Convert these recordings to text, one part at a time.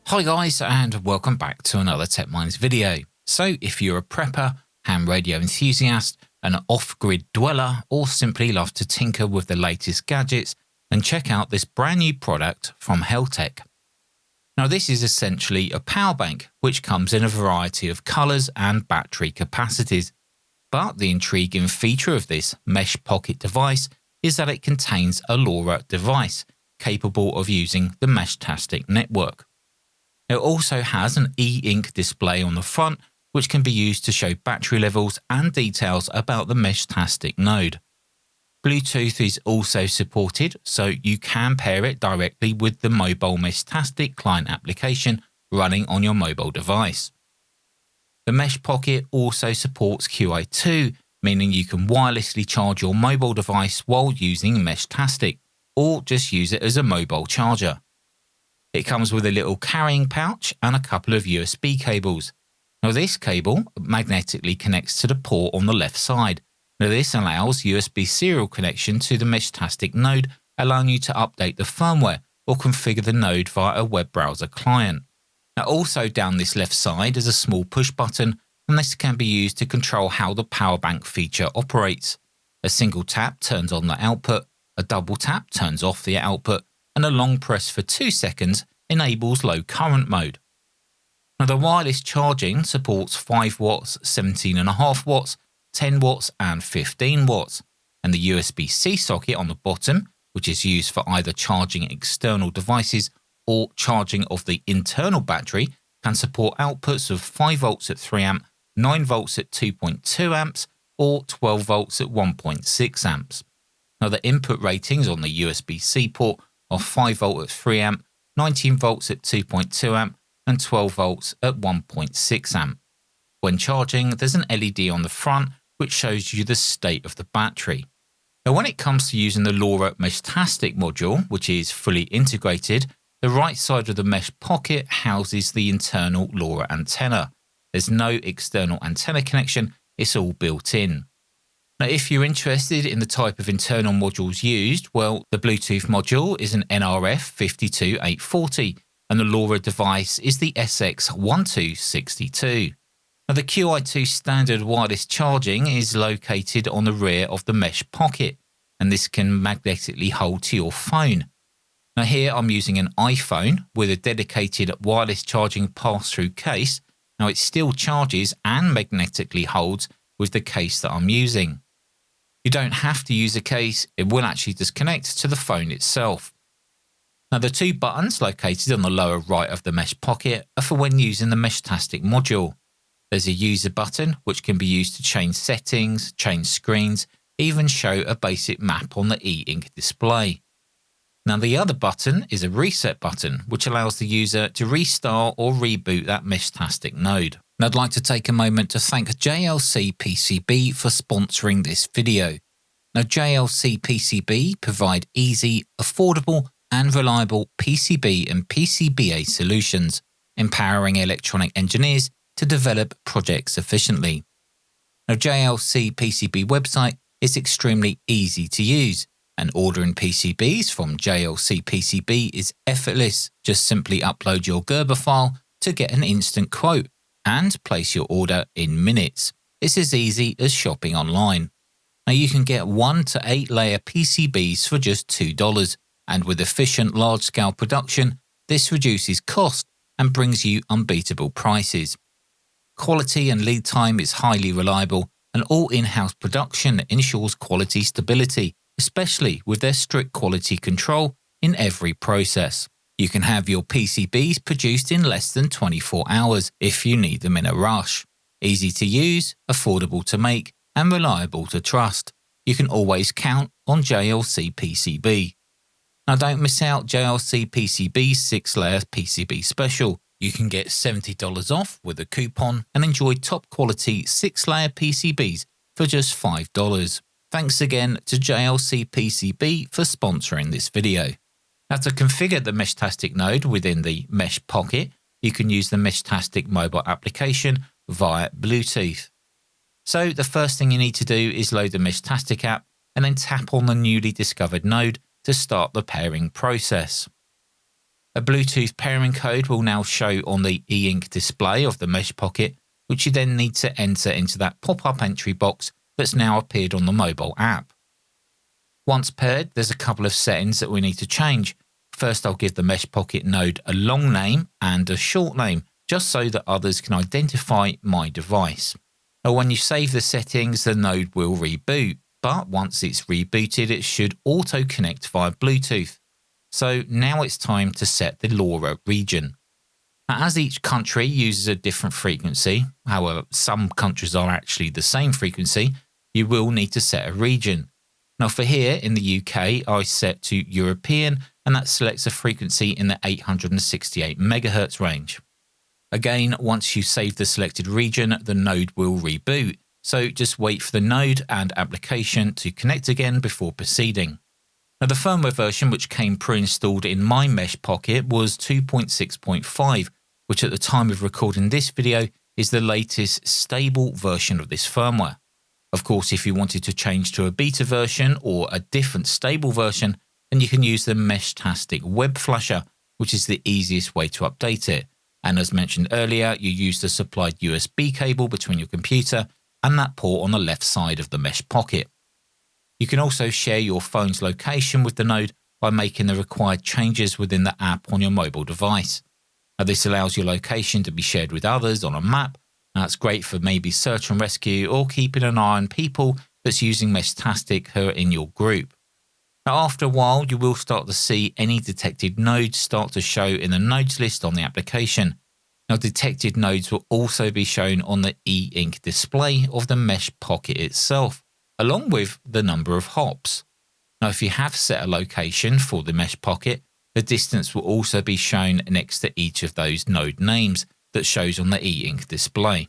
Hi guys, and welcome back to another Tech Minds video. So if you're a prepper, ham radio enthusiast, an off-grid dweller, or simply love to tinker with the latest gadgets, then check out this brand new product from Heltec. Now this is essentially a power bank, which comes in a variety of colours and battery capacities. But the intriguing feature of this mesh pocket device is that it contains a LoRa device, capable of using the Meshtastic network. It also has an e-ink display on the front, which can be used to show battery levels and details about the Meshtastic node. Bluetooth is also supported, so you can pair it directly with the mobile Meshtastic client application running on your mobile device. The Mesh Pocket also supports Qi2, meaning you can wirelessly charge your mobile device while using Meshtastic, or just use it as a mobile charger. It comes with a little carrying pouch and a couple of USB cables. Now this cable magnetically connects to the port on the left side. Now this allows USB serial connection to the Meshtastic node, allowing you to update the firmware or configure the node via a web browser client. Now also down this left side is a small push button, and this can be used to control how the power bank feature operates. A single tap turns on the output, a double tap turns off the output, and a long press for 2 seconds enables low current mode. Now the wireless charging supports 5 watts, 17.5 watts, 10 watts and 15 watts, and the USB-C socket on the bottom, which is used for either charging external devices or charging of the internal battery, can support outputs of 5 volts at 3 amp, 9 volts at 2.2 amps, or 12 volts at 1.6 amps. Now the input ratings on the USB-C port are 5 volt at 3 amp, 19 volts at 2.2 amp, and 12 volts at 1.6 amp. When charging, there's an LED on the front which shows you the state of the battery. Now when it comes to using the LoRa Meshtastic module, which is fully integrated, the right side of the mesh pocket houses the internal LoRa antenna. There's no external antenna connection, it's all built in. Now, if you're interested in the type of internal modules used, well, the Bluetooth module is an NRF52840, and the LoRa device is the SX1262. Now, the Qi2 standard wireless charging is located on the rear of the mesh pocket, and this can magnetically hold to your phone. Now, here I'm using an iPhone with a dedicated wireless charging pass-through case. Now, it still charges and magnetically holds with the case that I'm using. You don't have to use a case, it will actually disconnect to the phone itself. Now the 2 buttons located on the lower right of the mesh pocket are for when using the Meshtastic module. There's a user button which can be used to change settings, change screens, even show a basic map on the e-ink display. Now the other button is a reset button which allows the user to restart or reboot that Meshtastic node. And I'd like to take a moment to thank JLC PCB for sponsoring this video. Now JLC PCB provide easy, affordable and reliable PCB and PCBA solutions, empowering electronic engineers to develop projects efficiently. Now JLC PCB website is extremely easy to use, and ordering PCBs from JLC PCB is effortless. Just simply upload your Gerber file to get an instant quote and place your order in minutes. It's as easy as shopping online. Now you can get 1 to 8 layer PCBs for just $2, and with efficient large-scale production, this reduces cost and brings you unbeatable prices. Quality and lead time is highly reliable, and all in-house production ensures quality stability, especially with their strict quality control in every process. You can have your PCBs produced in less than 24 hours if you need them in a rush. Easy to use, affordable to make, and reliable to trust. You can always count on JLC PCB. Now don't miss out JLC PCB's 6-layer PCB special. You can get $70 off with a coupon and enjoy top quality 6-layer PCBs for just $5. Thanks again to JLC PCB for sponsoring this video. Now to configure the Meshtastic node within the Mesh Pocket, you can use the Meshtastic mobile application via Bluetooth. So the first thing you need to do is load the Meshtastic app and then tap on the newly discovered node to start the pairing process. A Bluetooth pairing code will now show on the e-ink display of the mesh pocket, which you then need to enter into that pop-up entry box that's now appeared on the mobile app. Once paired, there's a couple of settings that we need to change. First, I'll give the mesh pocket node a long name and a short name, just so that others can identify my device. Now, when you save the settings, the node will reboot, but once it's rebooted, it should auto-connect via Bluetooth. So now it's time to set the LoRa region. Now, as each country uses a different frequency, however, some countries are actually the same frequency, you will need to set a region. Now for here in the UK, I set to European, and that selects a frequency in the 868 MHz range. Again, once you save the selected region, the node will reboot. So just wait for the node and application to connect again before proceeding. Now the firmware version which came pre-installed in my mesh pocket was 2.6.5, which at the time of recording this video is the latest stable version of this firmware. Of course, if you wanted to change to a beta version or a different stable version, then you can use the Meshtastic web flasher, which is the easiest way to update it. And as mentioned earlier, you use the supplied USB cable between your computer and that port on the left side of the mesh pocket. You can also share your phone's location with the node by making the required changes within the app on your mobile device. Now, this allows your location to be shared with others on a map. That's great for maybe search and rescue or keeping an eye on people that's using Meshtastic who are in your group. Now, after a while, you will start to see any detected nodes start to show in the nodes list on the application. Now, detected nodes will also be shown on the e-ink display of the mesh pocket itself, along with the number of hops. Now, if you have set a location for the mesh pocket, the distance will also be shown next to each of those node names that shows on the e-ink display.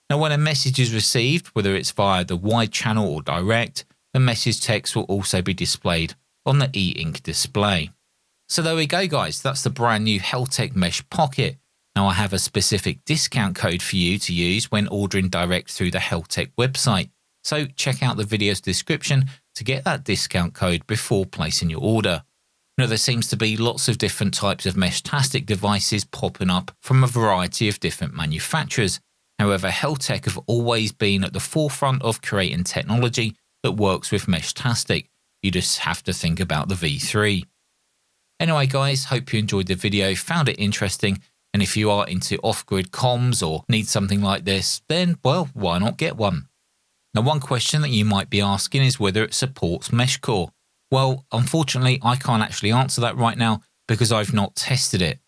Now, when a message is received, whether it's via the wide channel or direct, the message text will also be displayed on the e-ink display. So there we go, guys. That's the brand new Heltec mesh pocket. Now, I have a specific discount code for you to use when ordering direct through the Heltec website. So check out the video's description to get that discount code before placing your order. Now, there seems to be lots of different types of Meshtastic devices popping up from a variety of different manufacturers. However, Heltec have always been at the forefront of creating technology that works with Meshtastic. You just have to think about the V3. Anyway, guys, hope you enjoyed the video, found it interesting, and if you are into off-grid comms or need something like this, then, well, why not get one? Now, one question that you might be asking is whether it supports MeshCore. Well, unfortunately, I can't actually answer that right now because I've not tested it.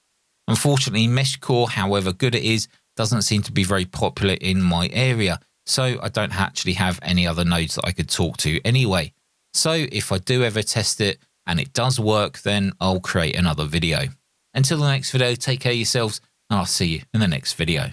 Unfortunately, MeshCore, however good it is, doesn't seem to be very popular in my area, so I don't actually have any other nodes that I could talk to anyway. So if I do ever test it and it does work, then I'll create another video. Until the next video, take care of yourselves, and I'll see you in the next video.